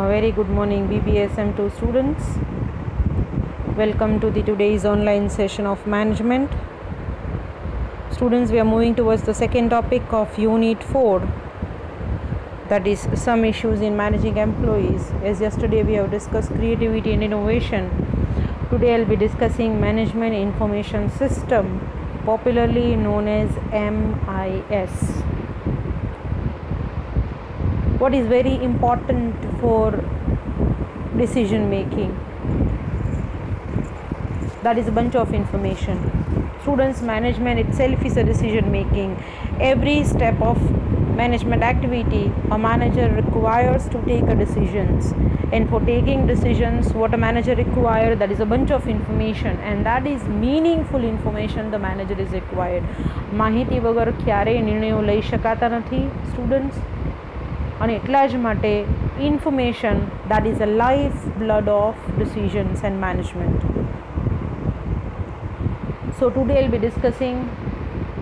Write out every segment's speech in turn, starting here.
A very good morning BBSM2 students. Welcome to the today's online session of management. Students, we are moving towards the second topic of Unit 4, that is some issues in managing employees. As yesterday we have discussed creativity and innovation, today I'll be discussing management information system, popularly known as MIS. What is very important for decision making? That is a bunch of information. Students, management itself is a decision making. Every step of management activity, a manager requires to take a decisions, and for taking decisions, what a manager requires, that is a bunch of information, and that is meaningful information the manager is required. માહિતી વગર ક્યારેય નિર્ણયો લઈ શકાતા નથી students, અને એટલા જ માટે information, that is a life blood of decisions and management. So today I'll be discussing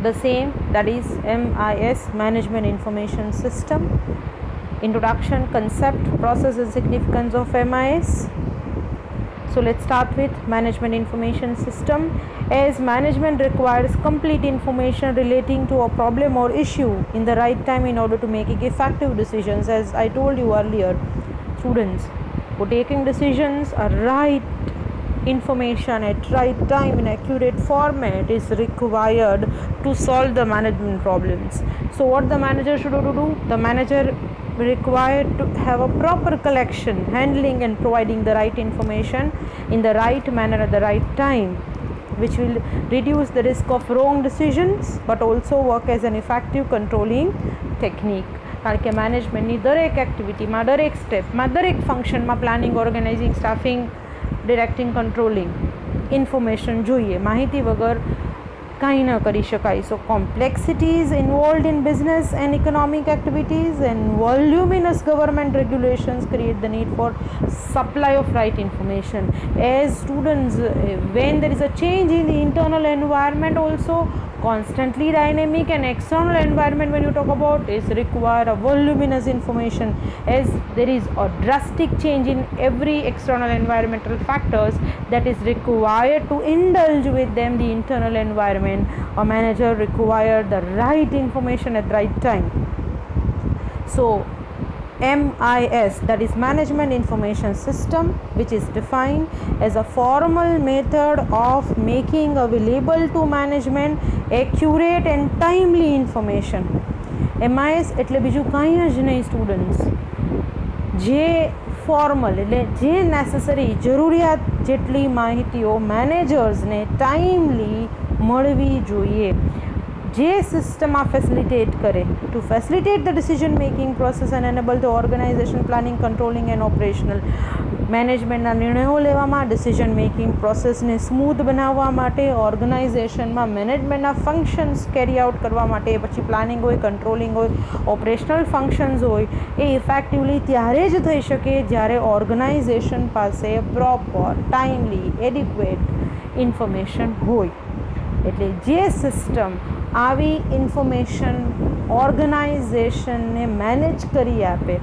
the same, that is MIS, Management Information System. Introduction, concept, process and significance of MIS. So let's start with Management Information System. As management requires complete information relating to a problem or issue in the right time in order to make effective decisions. As I told you earlier, students, for taking decisions, a right information at right time in accurate format is required to solve the management problems. So what the manager should do? The manager required to have a proper collection, handling and providing the right information in the right manner at the right time, which will reduce the risk of wrong decisions but also work as an effective controlling technique. કારણ કે મેનેજમેન્ટની દરેક એક્ટિવિટીમાં, દરેક સ્ટેપમાં, દરેક ફંક્શનમાં planning, organising, staffing, directing, controlling information જોઈએ. માહિતી વગર કાંઈ ન કરી શકાય. So complexities involved in business and economic activities and voluminous government regulations create the need for supply of right information. As students, when there is a change in the internal environment, also constantly dynamic and external environment, when you talk about, is require a voluminous information. As there is a drastic change in every external environmental factors that is required to indulge with them the internal environment, a manager require the right information at right time. So MIS, that is Management Information System, which is defined as a formal method of making available to management accurate and timely information. MIS એટલે બીજું કાંઈ જ નહીં students, જે formal એટલે જે necessary જરૂરિયાત જેટલી માહિતીઓ મેનેજર્સને ટાઈમલી મળવી જોઈએ, જે સિસ્ટમ આ ફેસિલિટેટ કરે to facilitate the decision making process and enable the organisation planning, controlling and operational. મેનેજમેન્ટના નિર્ણયો લેવામાં, ડિસિઝન મેકિંગ પ્રોસેસને સ્મૂથ બનાવવા માટે, ઓર્ગેનાઇઝેશનમાં મેનેજમેન્ટના ફંક્શન્સ કેરી આઉટ કરવા માટે, પછી પ્લાનિંગ હોય, કંટ્રોલિંગ હોય, ઓપરેશનલ ફંક્શન્સ હોય, એ ઇફેક્ટિવલી ત્યારે જ થઈ શકે જ્યારે ઓર્ગેનાઇઝેશન પાસે પ્રોપર, ટાઈમલી, એડિક્વેટ ઇન્ફોર્મેશન હોય. એટલે જે સિસ્ટમ આવી ઇન્ફોર્મેશન ઓર્ગેનાઇઝેશનને મેનેજ કરી આપે,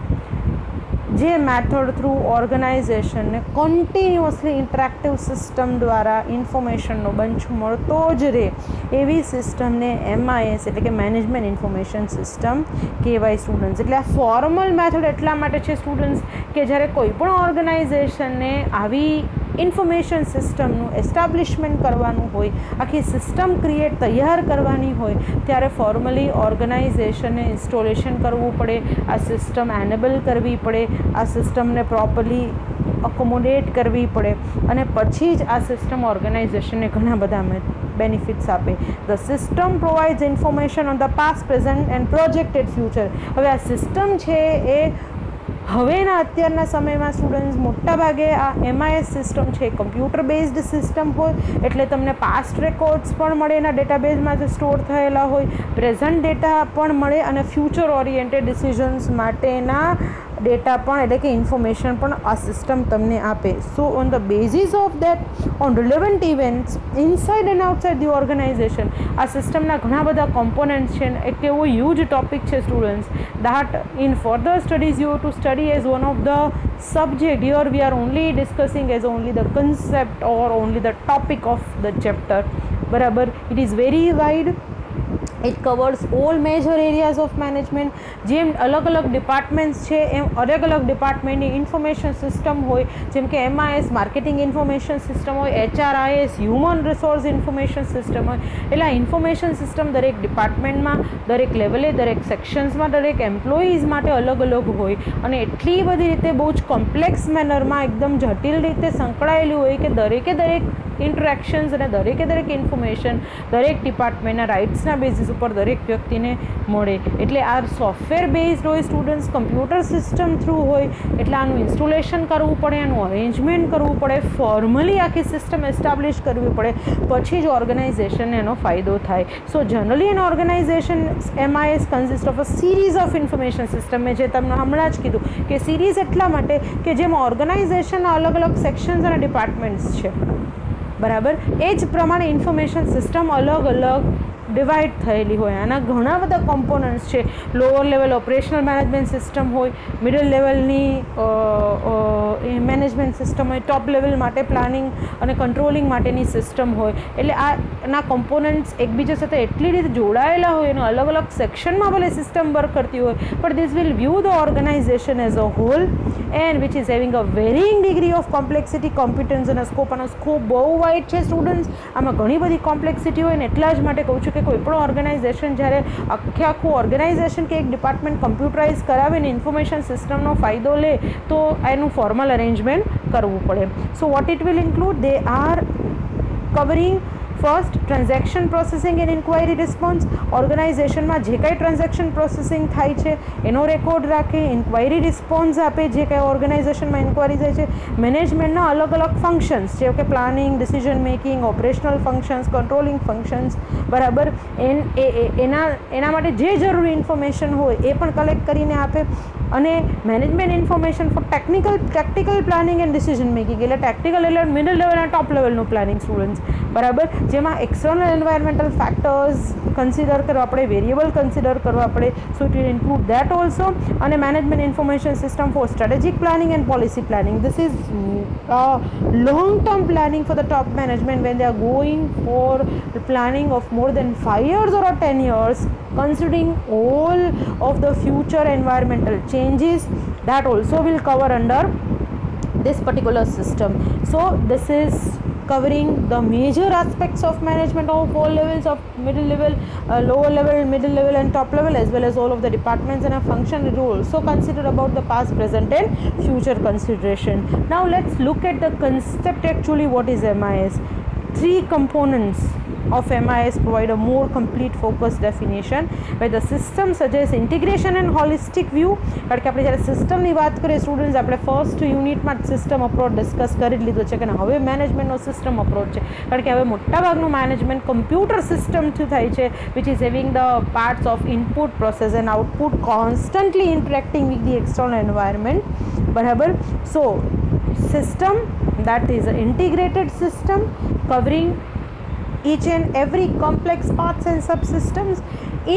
જે મેથડ થ્રુ ઓર્ગેનાઇઝેશનને કન્ટિન્યુઅસલી ઇન્ટરેક્ટિવ સિસ્ટમ દ્વારા ઇન્ફોર્મેશનનો બંચ મળતો જ રહે, એવી સિસ્ટમને MIS એટલે કે મેનેજમેન્ટ ઇન્ફોર્મેશન સિસ્ટમ કહેવાય સ્ટુડન્ટ્સ. એટલે આ ફોર્મલ મેથડ એટલા માટે છે સ્ટુડન્ટ્સ કે જ્યારે કોઈ પણ ઓર્ગેનાઇઝેશનને આવી ઇન્ફોર્મેશન સિસ્ટમનું એસ્ટાબ્લિશમેન્ટ કરવાનું હોય, આખી સિસ્ટમ ક્રિએટ તૈયાર કરવાની હોય, ત્યારે ફોર્મલી ઓર્ગેનાઇઝેશનને ઇન્સ્ટોલેશન કરવું પડે, આ સિસ્ટમ એનેબલ કરવી પડે, આ સિસ્ટમને પ્રોપરલી અકોમોડેટ કરવી પડે, અને પછી જ આ સિસ્ટમ ઓર્ગેનાઇઝેશનને ઘણા બધા બેનિફિટ્સ આપે. The system provides information on the past, present and projected future. હવે આ સિસ્ટમ છે એ હવેના અત્યારના સમયમાં સ્ટુડન્ટ્સ મોટાભાગે આ MIS સિસ્ટમ છે કમ્પ્યુટર બેઝડ સિસ્ટમ હોય, એટલે તમને પાસ્ટ રેકોર્ડ્સ પણ મળે, એના ડેટાબેઝમાં જે સ્ટોર થયેલા હોય, પ્રેઝન્ટ ડેટા પણ મળે, અને ફ્યુચર ઓરિએન્ટેડ ડિસિઝન્સ માટેના ડેટા પણ એટલે કે ઇન્ફોર્મેશન પણ આ સિસ્ટમ તમને આપે. So on the basis of that, on relevant events inside and outside the organisation, આ સિસ્ટમના ઘણા બધા કોમ્પોનન્ટ્સ છે. એક એવો હ્યુજ ટોપિક છે students, that in further studies you to study study as one of the subject. Here we are only discussing as only the concept or only the topic of the chapter. બરાબર, it is very wide. It covers all major areas of management. જેમ અલગ અલગ departments છે એમ અલગ અલગ ડિપાર્ટમેન્ટની information system હોય, જેમ કે MIS માર્કેટિંગ ઇન્ફોર્મેશન સિસ્ટમ હોય, HRIS human resource information system હોય. એટલે આ ઇન્ફોર્મેશન સિસ્ટમ દરેક ડિપાર્ટમેન્ટમાં, દરેક લેવલે, દરેક સેક્શન્સમાં, દરેક એમ્પ્લોઈઝ માટે અલગ અલગ હોય અને એટલી બધી રીતે બહુ જ કોમ્પ્લેક્સ મેનરમાં એકદમ જટિલ રીતે સંકળાયેલી હોય કે દરેકે દરેક ઇન્ટરેક્શન્સ અને દરેકે દરેક ઇન્ફોર્મેશન દરેક ડિપાર્ટમેન્ટના રાઇટ્સના બેઝિસ ઉપર દરેક વ્યક્તિને મળે. એટલે આ સોફ્ટવેર બેઝડ હોય, સ્ટુડન્ટ્સ કમ્પ્યુટર સિસ્ટમ થ્રુ હોય, એટલે આનું ઇન્સ્ટોલેશન કરવું પડે, આનું અરેન્જમેન્ટ કરવું પડે, ફોર્મલી આખી સિસ્ટમ એસ્ટાબ્લિશ કરવી પડે, પછી જ ઓર્ગેનાઇઝેશનને એનો ફાયદો થાય. So generally an organisation MIS consist of a series of information system. મેં જે તમને હમણાં જ કીધું કે સિરીઝ એટલા માટે કે જેમાં ઓર્ગેનાઇઝેશનના અલગ અલગ સેક્શન્સ અને ડિપાર્ટમેન્ટ્સ છે. બરાબર, એ જ પ્રમાણે ઇન્ફોર્મેશન સિસ્ટમ અલગ અલગ ડિવાઈડ થયેલી હોય. આના ઘણા બધા કોમ્પોનન્ટ્સ છે. Lower level operational management system હોય, મિડલ લેવલની મેનેજમેન્ટ સિસ્ટમ હોય, ટોપ લેવલ માટે પ્લાનિંગ અને કંટ્રોલિંગ માટેની સિસ્ટમ હોય. એટલે આના કોમ્પોનન્ટ્સ એકબીજા સાથે એટલી રીતે જોડાયેલા હોય અને અલગ અલગ સેક્શનમાં ભલે સિસ્ટમ વર્ક કરતી હોય, but this will view the organisation as a whole and which is having a varying degree of complexity, competence અને સ્કોપ. આનો સ્કોપ બહુ વાઇડ છે સ્ટુડન્ટ્સ. આમાં ઘણી બધી કોમ્પ્લેક્સિટી હોય ને એટલા જ માટે કહું છું કે કોઈ પણ ઓર્ગેનાઇઝેશન જ્યારે આખું ઓર્ગેનાઇઝેશન કે એક ડિપાર્ટમેન્ટ કમ્પ્યુટરાઇઝ કરાવીને ઇન્ફોર્મેશન સિસ્ટમનો ફાયદો લે તો એનું ફોર્મલ અરેન્જમેન્ટ કરવું પડે. So what it will include? They are covering first transaction processing and inquiry response. ઓર્ગેનાઇઝેશનમાં જે કાંઈ ટ્રાન્ઝેક્શન પ્રોસેસિંગ થાય છે એનો રેકોર્ડ રાખે, ઇન્ક્વાયરી રિસ્પોન્સ આપે, જે કાંઈ ઓર્ગેનાઇઝેશનમાં ઇન્ક્વાયરી થાય છે, મેનેજમેન્ટના અલગ અલગ ફંક્શન્સ જેમ કે planning, decision making, operational functions, controlling functions. બરાબર, એના માટે જે જરૂરી ઇન્ફોર્મેશન હોય એ પણ કલેક્ટ કરીને આપે. અને management information for tactical planning and decision making. એટલે ટેક્ટિકલ એટલે મિડલ લેવલ અને ટોપ લેવલનું પ્લાનિંગ સ્ટુડન્ટ્સ. બરાબર, જેમાં એક્સટર્નલ એન્વાયરમેન્ટલ ફેક્ટર્સ કન્સિડર કરવા પડે, વેરિયેબલ કન્સિડર કરવા પડે. So it will include that also. અને management information system for strategic planning and policy planning. This is long term planning for the top management when they are going for the planning of more than 5 years or 10 years, considering all of the future environmental changes. That also will cover under this particular system. So this is covering the major aspects of management of all levels of middle level, lower level, middle level and top level, as well as all of the departments and a function. It will also consider about the past, present and future consideration. Now let's look at the concept actually. What is MIS? Three components of MIS provide a more complete focused definition where the system suggests integration and holistic view. કારણ કે આપણે જ્યારે સિસ્ટમની વાત કરીએ students, આપણે first યુનિટમાં system approach discuss કરી લીધો છે કે હવે મેનેજમેન્ટનો સિસ્ટમ અપ્રોચ છે. કારણ કે હવે મોટાભાગનું મેનેજમેન્ટ કમ્પ્યુટર સિસ્ટમથી થાય છે, which is having the parts of input, process and output, constantly interacting with the external environment. બરાબર, સો system that is an integrated system covering each and every complex parts and subsystems.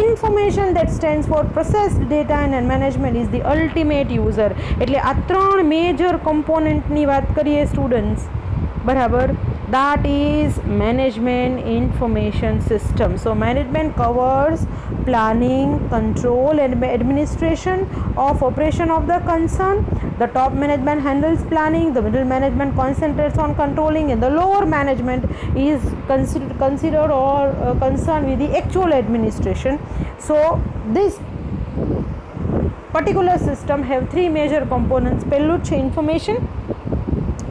Information that stands for processed data and management is the ultimate user. એટલે આ ત્રણ major કોમ્પોનન્ટની વાત કરીએ students. બરાબર, that is management information system. So management covers planning, control and administration of operation of the concern. The top management handles planning, the middle management concentrates on controlling, and the lower management is considered or concerned with the actual administration. So this particular system have three major components. પહેલું છે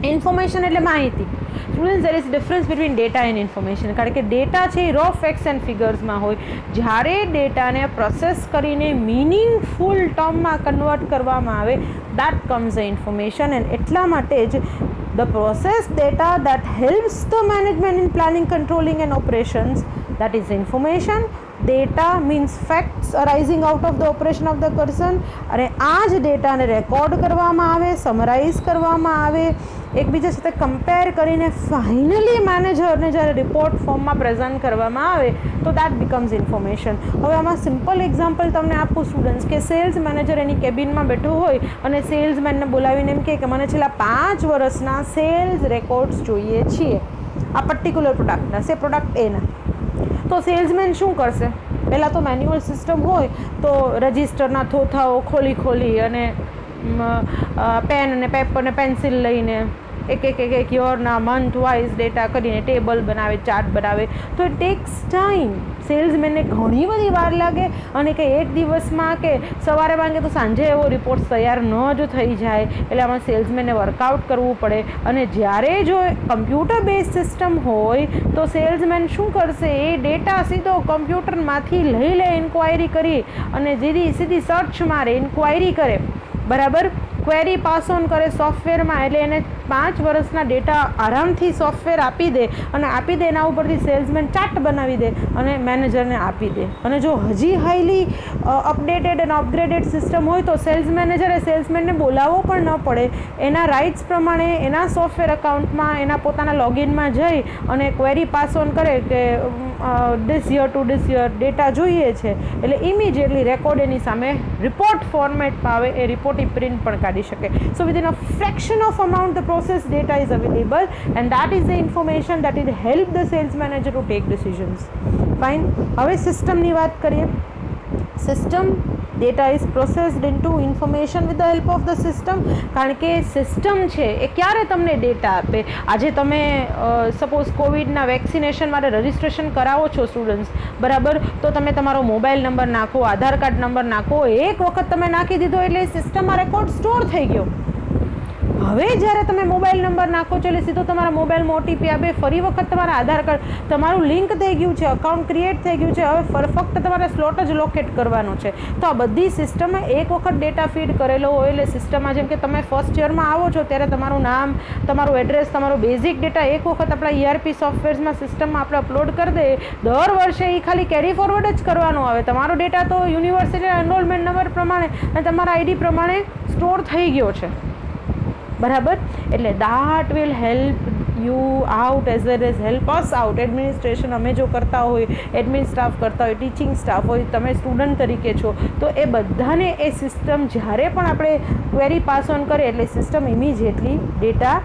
information એટલે માહિતી. Students, there is difference between data and information. કારણ કે data છે એ row facts and ફિગર્સમાં હોય. જ્યારે ડેટાને પ્રોસેસ કરીને મિનિંગફુલ ટર્મમાં કન્વર્ટ કરવામાં આવે, that comes the information. and એટલા માટે જ the process data that helps the management in planning, controlling and operations that is information. Data means facts arising out of the operation of the person. અને આ જ ડેટાને record કરવામાં આવે, summarise કરવામાં આવે, એકબીજા સાથે કમ્પેર કરીને ફાઇનલી મેનેજરને જ્યારે રિપોર્ટ ફોર્મમાં પ્રેઝન્ટ કરવામાં આવે તો દેટ બિકમ્સ ઇન્ફોર્મેશન. હવે આમાં સિમ્પલ એક્ઝામ્પલ તમને આપું સ્ટુડન્ટ્સ કે સેલ્સ મેનેજર એની કેબિનમાં બેઠો હોય અને સેલ્સમેનને બોલાવીને એમ કહે કે મને છેલ્લા 5 વર્ષના સેલ્સ રેકોર્ડ્સ જોઈએ છીએ આ પર્ટિક્યુલર પ્રોડક્ટના, સે પ્રોડક્ટ એના. તો સેલ્સમેન શું કરશે? પહેલાં તો મેન્યુઅલ સિસ્ટમ હોય તો રજિસ્ટરના થોથાઓ ખોલી અને પેન અને પેપર અને પેન્સિલ લઈને એક યરના મંથ વાઇઝ ડેટા કરીને ટેબલ બનાવે, ચાર્ટ બનાવે. તો ઇટ ટેક્સ ટાઈમ. સેલ્સમેનને ઘણી બધી વાર લાગે અને કે એક દિવસમાં કે સવારે માંગે તો સાંજે એવો રિપોર્ટ તૈયાર ન જ થઈ જાય. એટલે આમાં સેલ્સમેનને વર્કઆઉટ કરવું પડે. અને જ્યારે જો કમ્પ્યુટર બેઝ સિસ્ટમ હોય તો સેલ્સમેન શું કરશે? એ ડેટા સીધો કમ્પ્યુટરમાંથી લઈ લે, ઇન્ક્વાયરી કરી અને સીધી સર્ચ મારે, ઇન્ક્વાયરી કરે, બરાબર, ક્વેરી પાસ ઓન કરે સોફ્ટવેરમાં. એટલે એને 5 વર્ષના ડેટા આરામથી સોફ્ટવેર આપી દે અને આપી દે એના ઉપરથી સેલ્સમેન ચાર્ટ બનાવી દે અને મેનેજરને આપી દે. અને જો હજી હાઈલી અપડેટેડ અને અપગ્રેડેડ સિસ્ટમ હોય તો સેલ્સ મેનેજરે સેલ્સમેનને બોલાવવો પણ ન પડે. એના રાઇટ્સ પ્રમાણે એના સોફ્ટવેર અકાઉન્ટમાં એના પોતાના લોગિનમાં જઈ અને ક્વેરી પાસ ઓન કરે કે this year two this year data જોઈએ છે, એટલે ઇમિડિયેટલી રેકોર્ડ એની સામે રિપોર્ટ ફોર્મેટમાં આવે, એ રિપોર્ટ પ્રિન્ટ પણ કાઢી શકે. So within a fraction of amount the process data is available and that is the information that will help the sales manager to take decisions. Fine. હવે સિસ્ટમની વાત કરીએ. System data is processed into information with the help of the system. કારણ કે system છે એ ક્યારે તમને data આપે? આજે તમે સપોઝ કોવિડના વેક્સિનેશન માટે રજિસ્ટ્રેશન કરાવો છો સ્ટુડન્ટ્સ, બરાબર, તો તમે તમારો મોબાઈલ નંબર નાખો, આધાર કાર્ડ નંબર નાખો, એક વખત તમે નાખી દીધો એટલે સિસ્ટમમાં રેકોર્ડ સ્ટોર થઈ ગયો. હવે જ્યારે તમે મોબાઈલ નંબર નાખો છો એટલે સીધો તમારા મોબાઈલમાં ઓટીપી આપે, ફરી વખત તમારા આધાર કાર્ડ, તમારું લિંક થઈ ગયું છે, અકાઉન્ટ ક્રિએટ થઈ ગયું છે. હવે ફક્ત તમારે સ્લોટ જ લોકેટ કરવાનો છે. તો આ બધી સિસ્ટમે એક વખત ડેટા ફીડ કરેલો હોય એટલે સિસ્ટમમાં, જેમ કે તમે ફર્સ્ટ યરમાં આવો છો ત્યારે તમારું નામ, તમારું એડ્રેસ, તમારો બેઝિક ડેટા એક વખત આપણા ERP સોફ્ટવેર્સમાં સિસ્ટમમાં આપણે અપલોડ કરી દઈએ. દર વર્ષે એ ખાલી કેરી ફોરવર્ડ જ કરવાનો આવે. તમારો ડેટા તો યુનિવર્સિટી એનરોલમેન્ટ નંબર પ્રમાણે અને તમારા આઈડી પ્રમાણે સ્ટોર થઈ ગયો છે, બરાબર. એટલે that will help you out as well as help us out. Administration અમે જો કરતા હોય, એડમિન સ્ટાફ કરતા હોય, ટીચિંગ સ્ટાફ હોય, તમે સ્ટુડન્ટ તરીકે છો, તો એ બધાને એ સિસ્ટમ જ્યારે પણ આપણે ક્વેરી પાસ ઓન કરીએ એટલે સિસ્ટમ ઇમિડિયેટલી ડેટા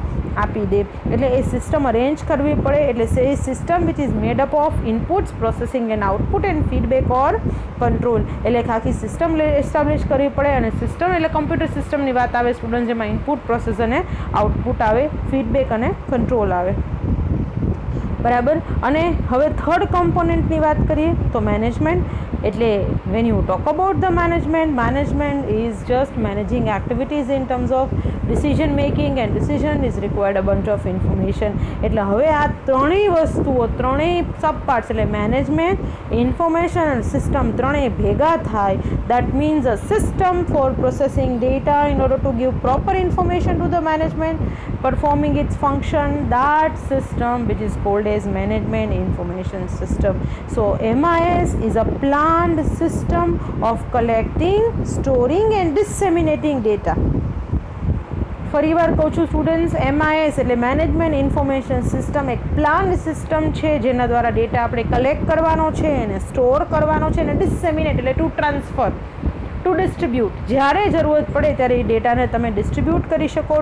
આપી દે. એટલે એ સિસ્ટમ અરેન્જ કરવી પડે. એટલે એ system which is made up of inputs, processing and output and feedback or control. એટલે આખી સિસ્ટમ એસ્ટાબ્લિશ કરવી પડે. અને સિસ્ટમ એટલે કમ્પ્યુટર સિસ્ટમની વાત આવે સ્ટુડન્ટ, જેમાં ઇનપુટ, પ્રોસેસ અને આઉટપુટ આવે, ફીડબેક અને કંટ્રોલ આવે, બરાબર. અને હવે થર્ડ કમ્પોનન્ટની વાત કરીએ તો મેનેજમેન્ટ. એટલે when you talk about the management is just managing activities in terms of decision making and decision is required a bunch of information. એટલે હવે આ ત્રણેય વસ્તુઓ, ત્રણેય સબ પાર્ટ્સ એટલે મેનેજમેન્ટ, ઇન્ફોર્મેશન અને સિસ્ટમ ત્રણેય ભેગા થાય. That means uh system for processing data in order to give proper information to the management, performing its function. That system which is called as management information system. So MIS is a planned system of collecting, storing and disseminating data. ફરી વાર કહું છું students, MIS એટલે management information system એક plan system છે જેના દ્વારા data આપણે કલેક્ટ કરવાનો છે, એને સ્ટોર કરવાનો છે અને ડિસેમિનેટ એટલે ટુ ટ્રાન્સફર, ટુ ડિસ્ટ્રીબ્યુટ. જ્યારે જરૂરત પડે ત્યારે એ ડેટાને તમે ડિસ્ટ્રીબ્યુટ કરી શકો,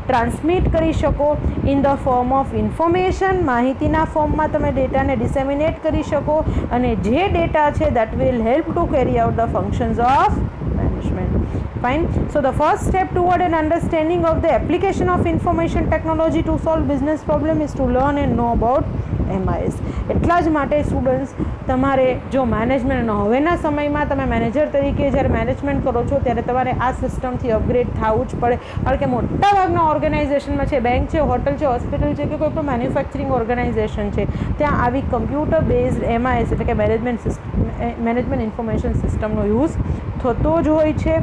ટ્રાન્સમિટ કરી શકો in the form of information. માહિતીના ફોર્મમાં તમે ડેટાને ડિસેમિનેટ કરી શકો અને જે ડેટા છે that will help to carry out the functions of management. Fine. So the first step toward an understanding of the application of information technology to solve business problem is to learn and know about MIS. એટલા જ માટે students તમારે જો management, હવેના સમયમાં તમે manager તરીકે જ્યારે management કરો છો ત્યારે તમારે આ સિસ્ટમથી અપગ્રેડ થવું જ પડે. કારણ કે મોટાભાગના ઓર્ગેનાઇઝેશનમાં છે, બેંક છે, હોટલ છે, હોસ્પિટલ છે કે કોઈ પણ મેન્યુફેક્ચરિંગ ઓર્ગેનાઇઝેશન છે, ત્યાં આવી કમ્પ્યુટર બેઝડ MIS એટલે કે મેનેજમેન્ટ ઇન્ફોર્મેશન સિસ્ટમનો યુઝ થતો જ હોય છે,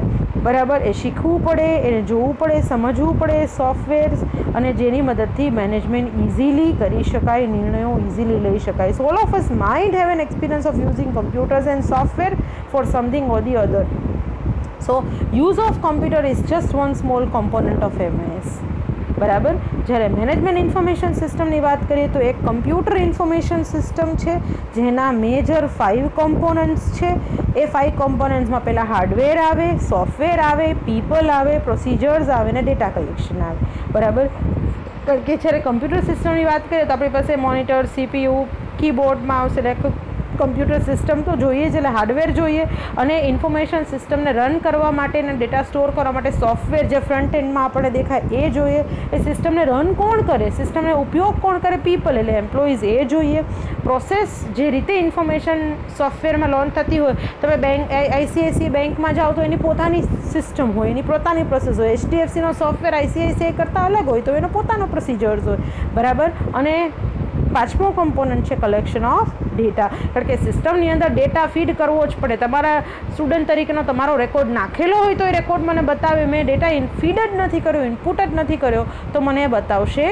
બરાબર. એ શીખવું પડે, એને જોવું પડે, સમજવું પડે સોફ્ટવેર્સ, અને જેની મદદથી મેનેજમેન્ટ ઇઝીલી કરી શકાય, નિર્ણયો ઇઝીલી લઈ શકાય. So all of us might have an experience of using computers and software for something or the other. So use of computer is just one small component of MIS, બરાબર. જ્યારે management information સિસ્ટમની વાત કરીએ તો એક computer information system છે જેના major 5 components છે. એ 5 કોમ્પોનન્ટ્સમાં પહેલાં હાર્ડવેર આવે, સોફ્ટવેર આવે, પીપલ આવે, પ્રોસિજર્સ આવે અને ડેટા કલેક્શન આવે, બરાબર. કારણ કે જ્યારે કમ્પ્યુટર સિસ્ટમની વાત કરીએ તો આપણી પાસે મોનિટર, CPU, કીબોર્ડ, માઉસ, એટલે કમ્પ્યુટર સિસ્ટમ તો જોઈએ જ, એટલે હાર્ડવેર જોઈએ, અને ઇન્ફોર્મેશન સિસ્ટમને રન કરવા માટે અને ડેટા સ્ટોર કરવા માટે સોફ્ટવેર જે ફ્રન્ટ એન્ડમાં આપણે દેખાય એ જોઈએ. એ સિસ્ટમને રન કોણ કરે, સિસ્ટમને ઉપયોગ કોણ કરે, પીપલ એટલે એમ્પ્લોઈઝ, એ જોઈએ. પ્રોસેસ જે રીતે ઇન્ફોર્મેશન સોફ્ટવેરમાં લોન્ચ થતી હોય, તમે બેંક ICICI બેંકમાં જાઓ તો એની પોતાની સિસ્ટમ હોય, એની પોતાની પ્રોસેસ હોય. HDFCનો સોફ્ટવેર ICICI કરતાં અલગ હોય તો એનો પોતાનો પ્રોસિજર્સ હોય, બરાબર. અને 5મો કમ્પોનન્ટ છે કલેક્શન ઓફ ડેટા. કારણ કે સિસ્ટમની અંદર ડેટા ફીડ કરવો જ પડે. તમારા સ્ટુડન્ટ તરીકેનો તમારો રેકોર્ડ નાખેલો હોય તો એ રેકોર્ડ મને બતાવે, મેં ડેટા ફીડ જ નથી કર્યો, ઇનપુટ જ નથી કર્યો, તો મને એ બતાવશે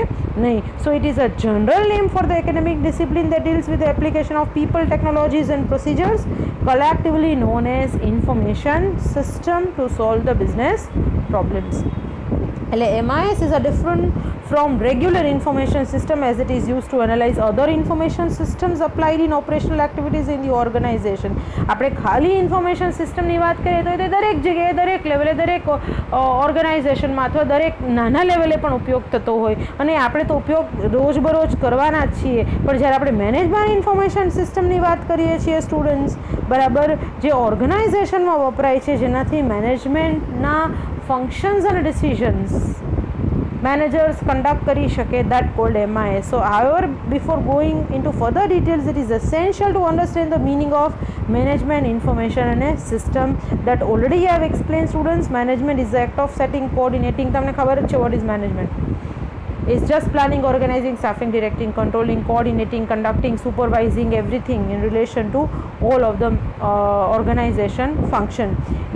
નહીં. સો it is a general name for the academic discipline that deals with the application of people, technologies and procedures collectively known as information system to solve the business problems. એટલે MIS is a different from regular information system as it is used to analyze other information systems applied in operational activities in the organization. આપણે ખાલી information સિસ્ટમની વાત કરીએ તો એ દરેક જગ્યાએ, દરેક લેવલે, દરેક ઓર્ગનાઇઝેશનમાં અથવા દરેક નાના લેવલે પણ ઉપયોગ થતો હોય, અને આપણે તો ઉપયોગ રોજબરોજ કરવાના જ છીએ. પણ જ્યારે આપણે મેનેજમેન્ટ ઇન્ફોર્મેશન સિસ્ટમની વાત કરીએ છીએ સ્ટુડન્ટ્સ, બરાબર, જે ઓર્ગનાઇઝેશનમાં વપરાય છે, જેનાથી મેનેજમેન્ટના ફંક્શન્સ અને ડિસિઝન્સ managers conduct કરી શકે, that called MIS. So however, before going into further details, it is essential to understand the meaning of management information and a system that already I have explained students. Management is the act of setting, coordinating. તમને ખબર જ છે what is management. It's just planning, organizing, staffing, directing, controlling, coordinating, conducting, supervising everything in relation to all of the organization function.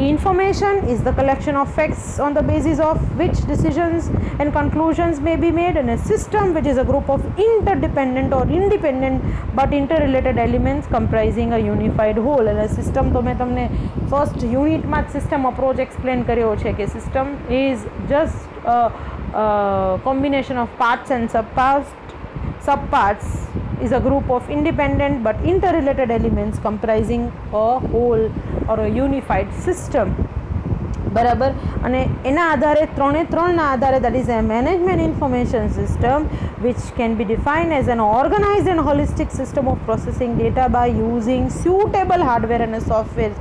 Information is the collection of facts on the basis of which decisions and conclusions may be made, and a system which is a group of interdependent or independent but interrelated elements comprising a unified whole. And a system તો મેં તમને first યુનિટમાં જ system approach explain કર્યો છે કે system is just combination of parts and subparts is a group of independent but interrelated elements comprising a whole or a unified system, બરાબર. અને એના આધારે ત્રણના આધારે that is a management information system which can be defined as an organized and holistic system of processing data by using suitable hardware and software.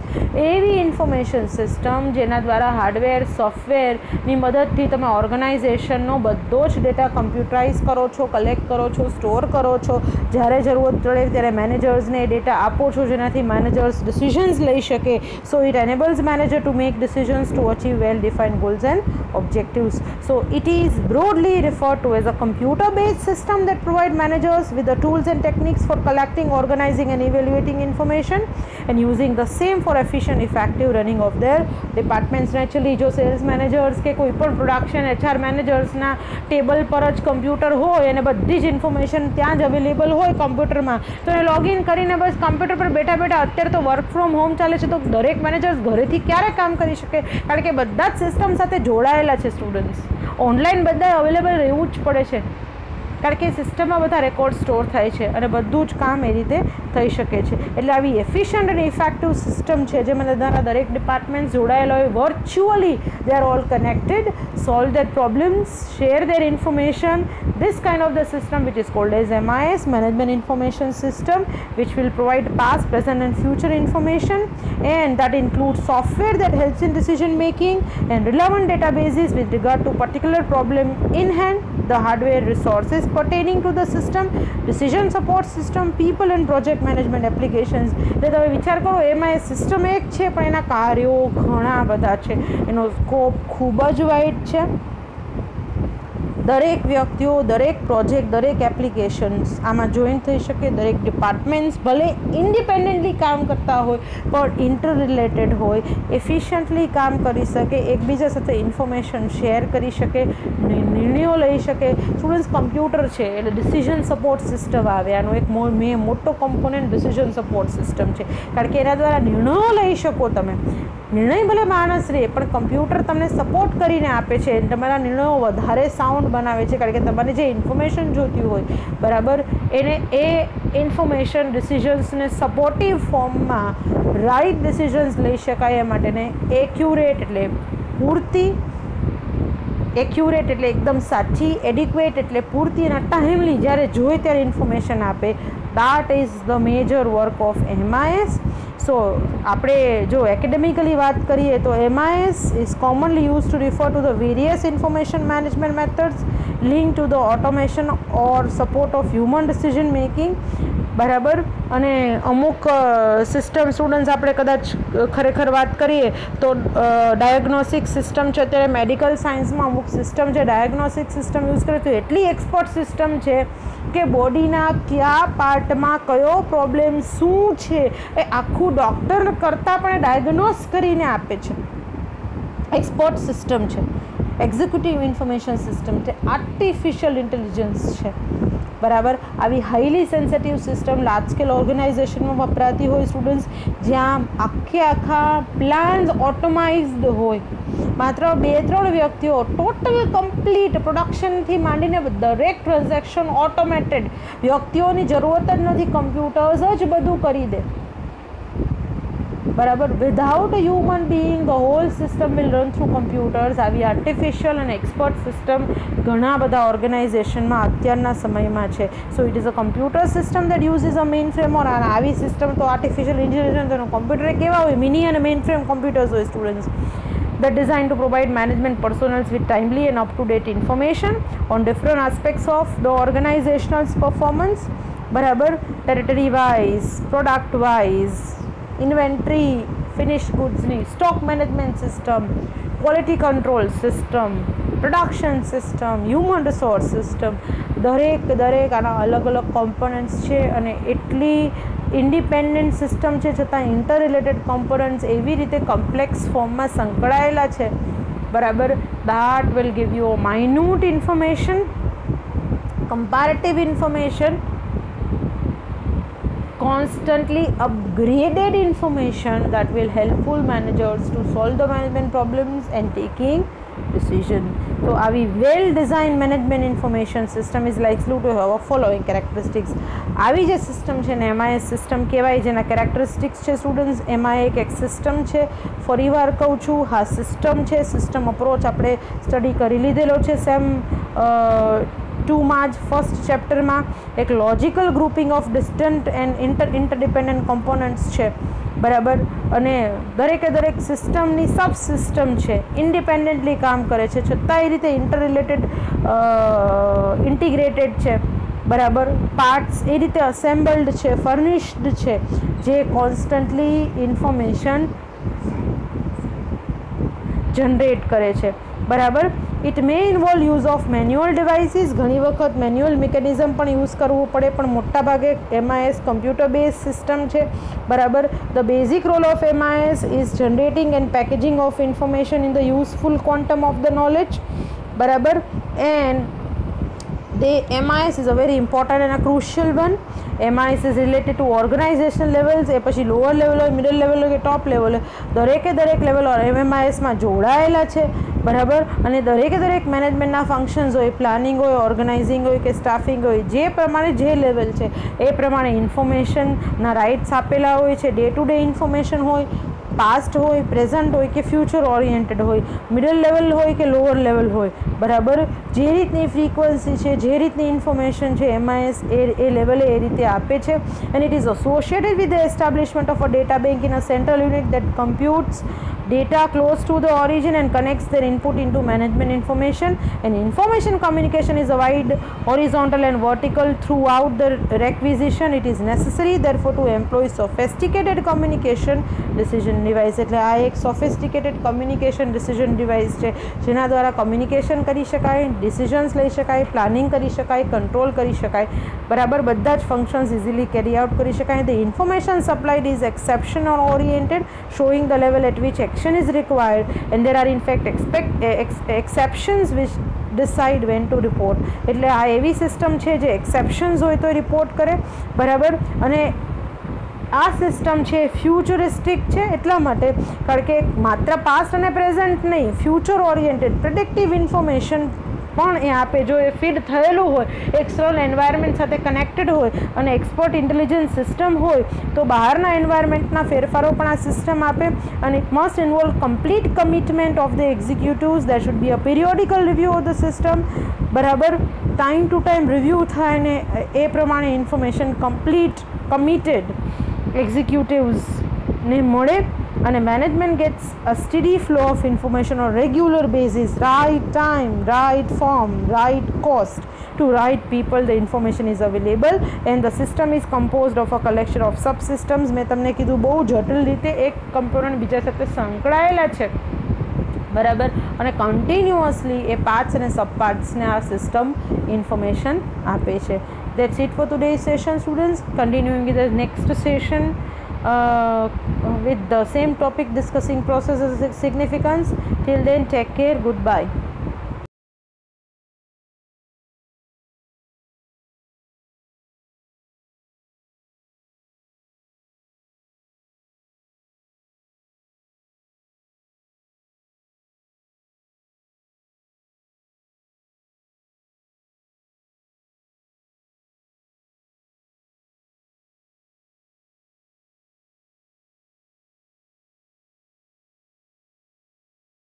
એવી information system જેના દ્વારા hardware, સોફ્ટવેરની મદદથી તમે ઓર્ગનાઇઝેશનનો બધો જ ડેટા કમ્પ્યુટરાઇઝ કરો છો, કલેક્ટ કરો છો, સ્ટોર કરો છો, જ્યારે જરૂરત પડે ત્યારે મેનેજર્સને એ ડેટા આપો છો જેનાથી મેનેજર્સ ડિસિઝન્સ લઈ શકે. So it enables manager to make decisions to achieve well-defined goals and objectives. So it is broadly referred to as a computer-based system that provide managers with the tools and techniques for collecting, organizing and evaluating information and using the same for efficient, effective running of their departments. Naturally, જો cells managers કે કોઈ પણ production HR મેનેજર્સના table પર જ computer હોય અને બધી જ ઇન્ફોર્મેશન ત્યાં જ અવેલેબલ હોય કમ્પ્યુટરમાં, તો એ લોગિન કરીને બસ કમ્પ્યુટર પર બેઠા બેઠા, અત્યારે તો વર્ક ફ્રોમ હોમ ચાલે છે, તો દરેક મેનેજર્સ ઘરેથી ક્યારે કામ કરી શકે? કારણ કે બધા જ સિસ્ટમ સાથે જોડાયેલા છે સ્ટુડન્ટ્સ. ઓનલાઈન બધા અવેલેબલ રહેવું જ પડે છે કારણ કે સિસ્ટમમાં બધા રેકોર્ડ સ્ટોર થાય છે અને બધું જ કામ એ રીતે થઈ શકે છે. એટલે આવી એફિશિયન્ટ અને ઇફેક્ટિવ સિસ્ટમ છે જેમાં તમારા દરેક ડિપાર્ટમેન્ટ જોડાયેલા હોય, virtually they are all connected, solve there problems, share there information. This kind of the system which is called as MIS, Management Information System, which will provide past, present and future information, and that includes software that helps in decision making and relevant databases with regard to particular problem in hand, the hardware resources pertaining to the system, decision support system, people and project management applications. એટલે તમે વિચાર કરો MIS system એક છે પણ એના કાર્યો ઘણા બધા છે, એનો સ્કોપ ખૂબ જ વાઇડ છે. દરેક વ્યક્તિઓ, દરેક પ્રોજેક્ટ, દરેક એપ્લિકેશન્સ આમાં જોઈન થઈ શકે. દરેક ડિપાર્ટમેન્ટ્સ ભલે ઇન્ડિપેન્ડન્ટલી કામ કરતા હોય પણ ઇન્ટર રિલેટેડ હોય, એફિશિયન્ટલી કામ કરી શકે, એકબીજા સાથે ઇન્ફોર્મેશન શેર કરી શકે, નિર્ણયો લઈ શકે. સ્ટુડન્ટ્સ, કમ્પ્યુટર છે એટલે ડિસિઝન સપોર્ટ સિસ્ટમ આવે. આનો એક મોટો કમ્પોનન્ટ ડિસિઝન સપોર્ટ સિસ્ટમ છે, કારણ કે એના દ્વારા નિર્ણયો લઈ શકો તમે. નિર્ણય ભલે માણસ રહે પણ કમ્પ્યુટર તમને સપોર્ટ કરીને આપે છે, તમારા નિર્ણયો વધારે સાઉન્ડ બનાવે છે, કારણ કે તમારે જે ઇન્ફોર્મેશન જોતી હોય બરાબર એને એ ઇન્ફોર્મેશન ડિસિઝન્સને સપોર્ટિવ ફોર્મમાં રાઇટ ડિસિઝન્સ લઈ શકાય એ માટેને એક્યુરેટ એટલે પૂરતી, એક્યુરેટ એટલે એકદમ સાચી, એડિક્વેટ એટલે પૂરતી અને ટાઈમલી જ્યારે જોઈએ ત્યારે ઇન્ફોર્મેશન આપે. That is the major work of MIS. સો આપણે જો એકેડેમિકલી વાત કરીએ તો MIS is commonly use to refer to the various information management methods link to the automation or support of human decision making. બરાબર. અને અમુક system students આપણે કદાચ ખરેખર વાત કરીએ તો ડાયગ્નોસ્ટિક સિસ્ટમ છે. અત્યારે મેડિકલ સાયન્સમાં અમુક સિસ્ટમ છે ડાયગ્નોસ્ટિક સિસ્ટમ યુઝ કરે તો એટલી એક્સપર્ટ સિસ્ટમ છે કે બોડીના કયા પાર્ટમાં કયો પ્રોબ્લેમ શું છે એ આખું ડૉક્ટર કરતાં પણ ડાયગ્નોસ કરીને આપે છે. એક્સપર્ટ સિસ્ટમ છે, એક્ઝિક્યુટિવ ઇન્ફોર્મેશન સિસ્ટમ છે, આર્ટિફિશિયલ ઇન્ટેલિજન્સ છે. બરાબર. આવી highly sensitive system large scale ઓર્ગેનાઇઝેશનમાં વપરાતી હોય સ્ટુડન્ટ્સ, જ્યાં આખા પ્લાન્સ ઓટોમાઇઝડ હોય. માત્ર 2-3 વ્યક્તિઓ ટોટલ કમ્પ્લીટ પ્રોડક્શનથી માંડીને દરેક ટ્રાન્ઝેક્શન ઓટોમેટેડ, વ્યક્તિઓની જરૂરત જ નથી, કમ્પ્યુટર્સ જ બધું કરી દે. બરાબર. Without a human being the whole system will run through computers. આવી આર્ટિફિશિયલ અને એક્સપર્ટ સિસ્ટમ ઘણા બધા ઓર્ગેનાઇઝેશનમાં અત્યારના સમયમાં છે. So it is a computer system that uses a mainframe. Or આવી સિસ્ટમ તો આર્ટિફિશિયલ ઇન્ટેલિજન્સ અને કમ્પ્યુટર કેવા હોય, મિની અને મેઇન ફ્રેમ કમ્પ્યુટર્સ હોય students. that designed to provide management personnel with timely and up-to-date information on different aspects of the organization's performance. બરાબર. Territory wise, product wise, inventory, finish ગુડ્સની, stock management system, quality control system, production system, human resource system, દરેક આના અલગ અલગ components છે અને એટલી independent system છે છતાં ઇન્ટર રિલેટેડ કોમ્પોનન્ટ્સ એવી રીતે કોમ્પ્લેક્સ ફોર્મમાં સંકળાયેલા છે. બરાબર. That will give you minute information, comparative information, constantly upgraded information that will helpful managers to solve the management problems and taking decision. So આવી well designed management information system is likely to have a following characteristics. આવી જે system છે ને MIS system કહેવાય, જેના characteristics છે students. MIS એક system છે, ફરીવાર કહું છું, હા સિસ્ટમ છે. સિસ્ટમ અપ્રોચ આપણે સ્ટડી કરી લીધેલો છે સેમ 2માં જ ફર્સ્ટ ચેપ્ટરમાં. એક logical grouping of distant and interdependent components છે. બરાબર. અને દરેક સિસ્ટમની સબ સિસ્ટમ છે, ઇન્ડિપેન્ડન્ટલી કામ કરે છે છતાં એ રીતે ઇન્ટર રિલેટેડ ઇન્ટિગ્રેટેડ છે. બરાબર. પાર્ટ્સ એ રીતે અસેમ્બલ્ડ છે, ફર્નિશ્ડ છે, જે કોન્સ્ટન્ટલી ઇન્ફોર્મેશન જનરેટ કરે છે. બરાબર. It may involve use of manual devices. ઘણી વખત મેન્યુઅલ મિકેનિઝમ પણ યુઝ કરવું પડે, પણ મોટાભાગે MIS કમ્પ્યુટર બેઝ સિસ્ટમ છે. બરાબર. The basic role of MIS is generating and packaging of information in the useful quantum of the knowledge. બરાબર. And the MIS is a very important and a crucial one. MIS is related to organizational levels. એ પછી lower level હોય, middle level હોય કે top level હોય, દરેક level MISમાં જોડાયેલા છે. બરાબર. અને દરેક મેનેજમેન્ટના ફંક્શન્સ હોય, પ્લાનિંગ હોય, ઓર્ગેનાઇઝિંગ હોય કે સ્ટાફિંગ હોય, જે પ્રમાણે જે લેવલ છે એ પ્રમાણે ઇન્ફોર્મેશનના રાઇટ્સ આપેલા હોય છે. ડે ટુ ડે ઇન્ફોર્મેશન હોય, પાસ્ટ હોય, પ્રેઝન્ટ હોય કે ફ્યુચર ઓરિએન્ટેડ હોય, મિડલ લેવલ હોય કે લોઅર લેવલ હોય. બરાબર. જે રીતની ફ્રીક્વન્સી છે, જે રીતની ઇન્ફોર્મેશન છે MIS એ લેવલે એ રીતે આપે છે. And it is associated with the establishment of a data bank in a central unit that computes data close to the origin and connects their input into management information. And information communication is a wide horizontal and vertical throughout the requisition. It is necessary therefore to employ sophisticated communication decision device. એટલે આ એક sophisticated communication decision device છે જેના દ્વારા communication કરી શકાય, decisions લઈ શકાય, પ્લાનિંગ કરી શકાય, કંટ્રોલ કરી શકાય, બરાબર બધા જ ફંક્શન્સ ઇઝીલી કેરી આઉટ કરી શકાય. The information supplied is exception oriented, showing the level at which action is required and there are in fact exceptions which decide when to report. એટલે આ એવી સિસ્ટમ છે જે એક્સેપ્શન્સ હોય તો રિપોર્ટ કરે, બરાબર. અને આ સિસ્ટમ છે ફ્યુચરિસ્ટિક છે એટલા માટે કારણ કે માત્ર પાસ્ટ અને પ્રેઝન્ટ નહીં, ફ્યુચર ઓરિએન્ટેડ પ્રિડિક્ટિવ ઇન્ફોર્મેશન પણ એ આપે. જો એ ફીડ થયેલું હોય, એક્સટર્નલ એન્વાયરમેન્ટ સાથે કનેક્ટેડ હોય અને એક્સપર્ટ ઇન્ટેલિજન્સ સિસ્ટમ હોય તો બહારના એન્વાયરમેન્ટના ફેરફારો પણ આ સિસ્ટમ આપે. અને it must involve complete commitment of the executives. There should be a periodical review of the system, બરાબર. ટાઈમ ટુ ટાઈમ રિવ્યૂ થાય ને એ પ્રમાણે ઇન્ફોર્મેશન કમિટેડ એક્ઝિક્યુટિવ્સને મળે. અને management gets a steady flow of information on regular basis, right time, right form, right cost to right people. The information is available and the system is composed of a collection of subsystems. મેં તમને કીધું બહુ જટિલ રીતે એક component બીજા સાથે સંકળાયેલા છે, બરાબર. અને કન્ટિન્યુઅસલી એ પાર્ટ્સ અને સબ પાર્ટ્સને આ સિસ્ટમ ઇન્ફોર્મેશન આપે છે. That's it for today's session, students. Continuing with the next session with the same topic discussing processes significance. Till then, take care. Goodbye.